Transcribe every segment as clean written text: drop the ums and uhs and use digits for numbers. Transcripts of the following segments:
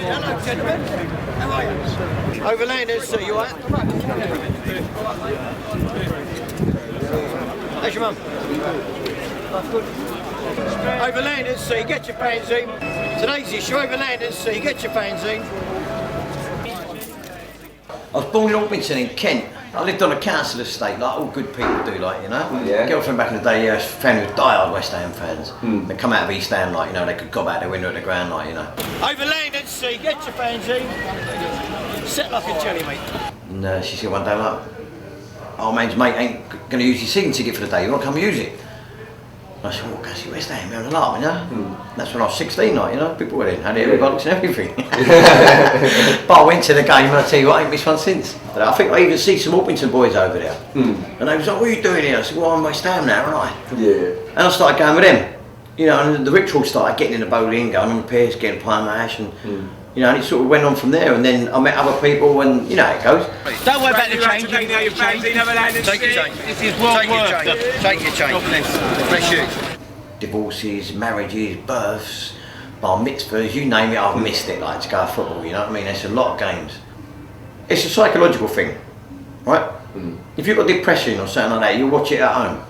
Hello, gentlemen. How are you? Overlanders, you alright? How's your mum? Overlanders, so you get your fanzine. Today's issue, Overlanders, so you get your fanzine. I was born in Orpington in Kent. I lived on a council estate, like all good people do, like, you know. Yeah. Girlfriend back in the day, family was diehard West Ham fans. They come out of East Ham, like, you know, they could gob out their window at the ground, like, you know. Overlanders, so you get your fanzine. Set like a jelly, mate. And she said one day, like, oh, man's mate ain't going to use your season ticket for the day, you want to come use it? I said, well, go see West Ham, we're on the alarm, you know? That's when I was 16, like, you know, people were in, had aerobics and everything. But I went to the game and I tell you what, I ain't missed one since. But I think I even see some Orpington boys over there. And they was like, what are you doing here? I said, well, I'm West Ham now, aren't I? Yeah. And I started going with them. You know, and the ritual started getting in the bowling, going on the piers, getting a pint of mash, and you know, and it sort of went on from there. And then I met other people, and you know how it goes. Don't worry about the change. Take your change. This is well worth it. Take your change. God bless you. Divorces, marriages, births, bar mitzvahs, you name it, I've missed it. Like to go to football, you know what I mean? There's a lot of games. It's a psychological thing, right? If you've got depression or something like that, you watch it at home,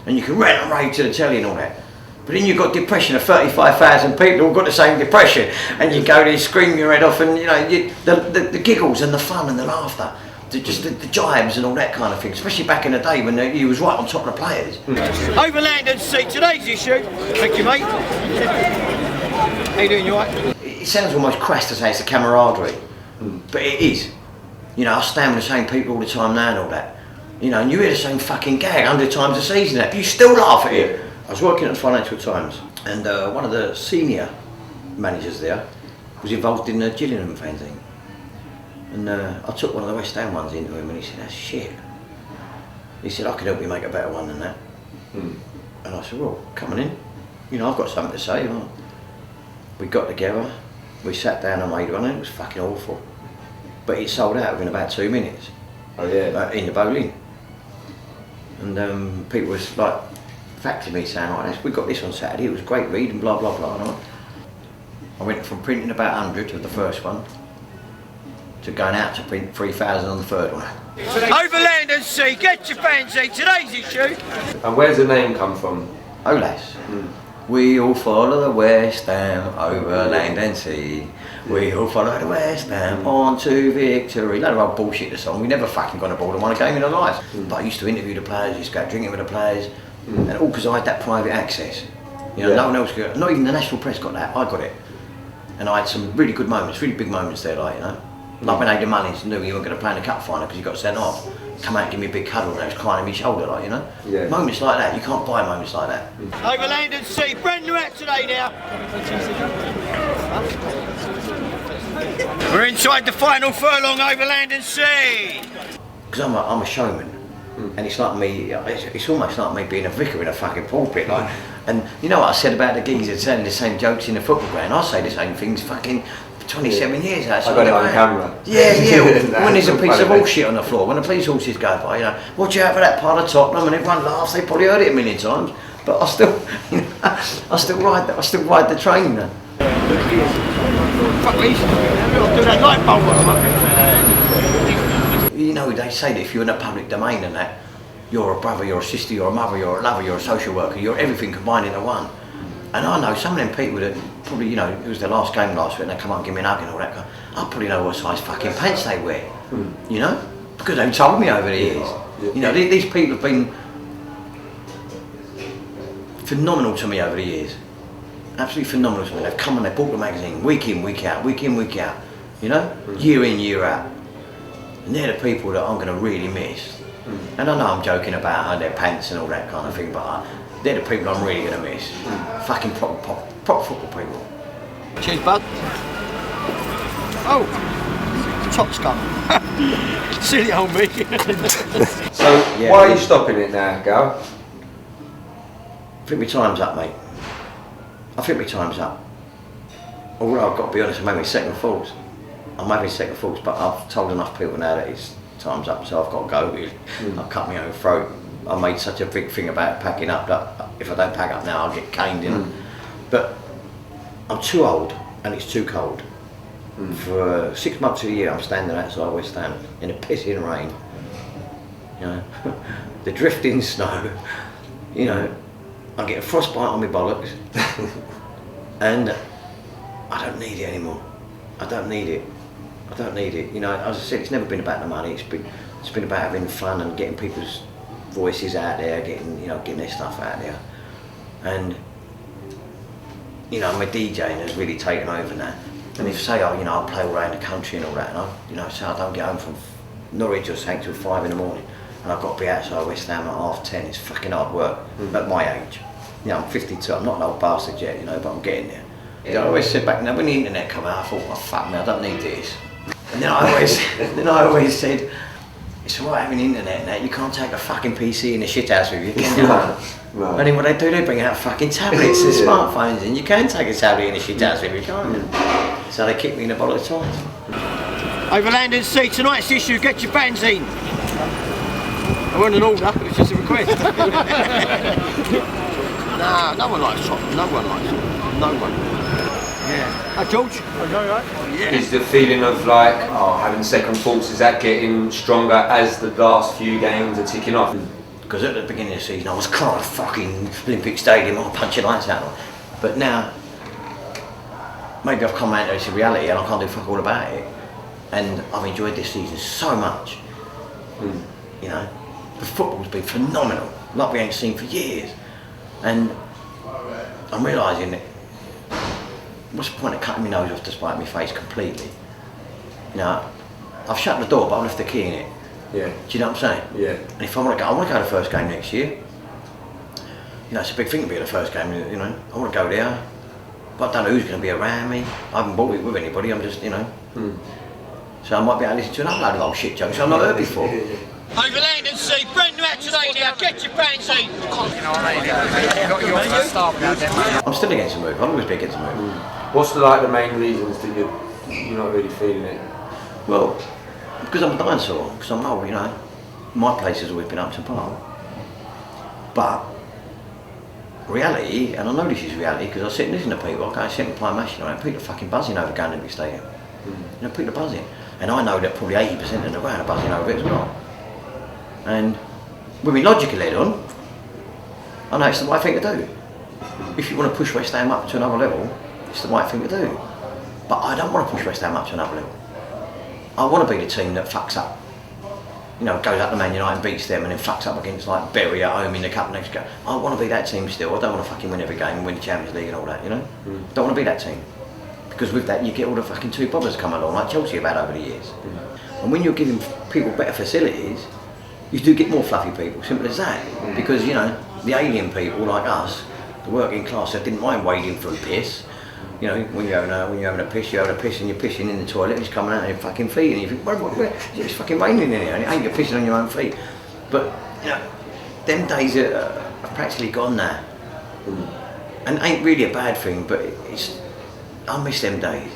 and you can rant and rave to the telly and all that. But then you've got depression of 35,000 people all got the same depression, and you go there, scream your head off, and you know the giggles and the fun and the laughter, the jibes and all that kind of thing. Especially back in the day when you was right on top of the players. Overlanders, see today's issue. Thank you, mate. How you doing? You alright? It sounds almost crass to say it's a camaraderie, but it is. You know, I stand with the same people all the time now and all that. You know, and you hear the same fucking gag 100 times a season. But you still laugh at it. I was working at the Financial Times, and one of the senior managers there was involved in the Gillingham fanzine. And I took one of the West Ham ones into him, and he said, that's shit. He said, I could help you make a better one than that. And I said, well, come on in. You know, I've got something to say. Well, we got together, we sat down and made one, and it was fucking awful. But it sold out within about 2 minutes. Oh yeah? In the bowling. And people was like, faxing me saying, oh, we got this on Saturday, it was great reading, blah blah blah. And I went from printing about 100 of the first one to going out to print 3,000 on the third one. Overlanders, see, get your fanzine, today's issue. And where's the name come from? Olas. We all follow the West Ham over land and sea. We all follow the West Ham on to victory. Load of old bullshit, the song. We never fucking got a ball and won a game in our lives. But I used to interview the players, used to go drinking with the players. And all because I had that private access. You know, no one else got, not even the national press got that, I got it. And I had some really good moments, really big moments there, like, you know. Like when Adrian Mullins knew he wasn't going to play in the cup final because he got sent off. Come out and give me a big cuddle and he was crying on my shoulder, like, you know. Yeah. Moments like that, you can't buy moments like that. Overlanders, see, brand new out today now. We're inside the final furlong, Overlanders, see. Because I'm a showman. And it's like me, it's almost like me being a vicar in a fucking pulpit, like. And you know what I said about the geezers telling the same jokes in the football ground? I say the same things fucking 27 years outside. I got it on camera. Yeah. When there's a piece of bullshit on the floor, when the police horses go by, you know, watch out for that part of Tottenham, and everyone laughs. They probably heard it a million times, but I still, you know, I still ride the train. Fuck these! Do that light bulb on them. You know, they say that if you're in a public domain and that, you're a brother, you're a sister, you're a mother, you're a lover, you're a social worker, you're everything combined into one. And I know some of them people that probably, you know, it was their last game last week and they come up and give me an hug and all that, I probably know what size fucking pants they wear, you know, because they've told me over the years. You know, these people have been phenomenal to me over the years. Absolutely phenomenal to me. They've come and they bought the magazine week in, week out, week in, week out, you know, year in, year out. And they're the people that I'm going to really miss. And I know I'm joking about their pants and all that kind of thing, but they're the people I'm really going to miss. Fucking proper football people. Cheers, bud. Oh, top scum. Silly old me. So, why are you stopping it now, Gal? I think my time's up, mate. I think my time's up. Although I've got to be honest, I'm having second thoughts. But I've told enough people now that it's time's up, so I've got to go, really. I've cut my own throat. I made such a big thing about packing up that if I don't pack up now, I'll get caned in. But I'm too old and it's too cold. For 6 months of the year I'm standing outside West Ham in the pissing rain. You know, the drifting snow, you know, I get a frostbite on my bollocks and I don't need it anymore. I don't need it. I don't need it. You know, as I said, it's never been about the money, it's been about having fun and getting people's voices out there, getting their stuff out there. And you know, my DJing has really taken over now. And if say I play all around the country and all that, and say I don't get home from Norwich or something till 5 in the morning, and I've got to be outside West Ham at 10:30. It's fucking hard work at my age. You know, I'm 52. I'm not an old bastard yet, you know, but I'm getting there. I always sit back now when the internet came out. I thought, well, fuck me, I don't need this. And then I always said, it's all right having internet now. You can't take a fucking PC in the shit house with you, can you? Right. And then what they do, they bring out fucking tablets and smartphones, and you can take a tablet in a shit house with you, can't you? So they kicked me in a bottle of twice. Overland and Sea, tonight's issue, get your fanzine. I wasn't an order, it was just a request. Nah, no one likes chocolate, no one likes it. No one. Yeah. Hi George. Okay, right? Yeah. Is the feeling of like, having second thoughts, is that getting stronger as the last few games are ticking off? Because at the beginning of the season I was crying fucking Olympic Stadium, I'll punch your lights out. But now, maybe I've come out to reality and I can't do fuck all about it. And I've enjoyed this season so much. You know, the football's been phenomenal, like we ain't seen for years. And I'm realising that what's the point of cutting my nose off to spite my face completely? You know, I've shut the door but I've left the key in it. Yeah. Do you know what I'm saying? Yeah. And if I want to go to the first game next year. You know, it's a big thing to be at the first game, you know. I want to go there, but I don't know who's going to be around me. I haven't bought it with anybody, I'm just, you know. So I might be able to listen to another load of old shit jokes I've not heard before. Overland and Sea, brand new out today now, get your fanzine. I'm still against the move, I'll always be against the move. What's the main reasons that you're not really feeling it? Well, because I'm a dinosaur, because I'm old, you know. My place has always been Upton Park. But reality, and I know this is reality because I sit and listen to people, I go and sit and play match, you know, people are fucking buzzing over going to the stadium. You know, people are buzzing. And I know that probably 80% of the ground are buzzing over it as well. And with me logic led on, I know it's the right thing to do. If you want to push West Ham up to another level, it's the right thing to do. But I don't want to push West Ham up to another level. I want to be the team that fucks up. You know, goes up to Man United and beats them and then fucks up against like Bury at home in the cup next game. I want to be that team still. I don't want to fucking win every game and win the Champions League and all that, you know? Don't want to be that team. Because with that you get all the fucking two bobbers come along like Chelsea have had over the years. And when you're giving people better facilities, you do get more fluffy people, simple as that. Because, you know, the alien people like us, the working class, that didn't mind wading through piss. You know, when you're having a piss, you're having a piss and you're pissing in the toilet, it's coming out of your fucking feet and you think, where? It's fucking raining in here and it ain't, you're pissing on your own feet. But, you know, them days are practically gone now. And it ain't really a bad thing, but I miss them days.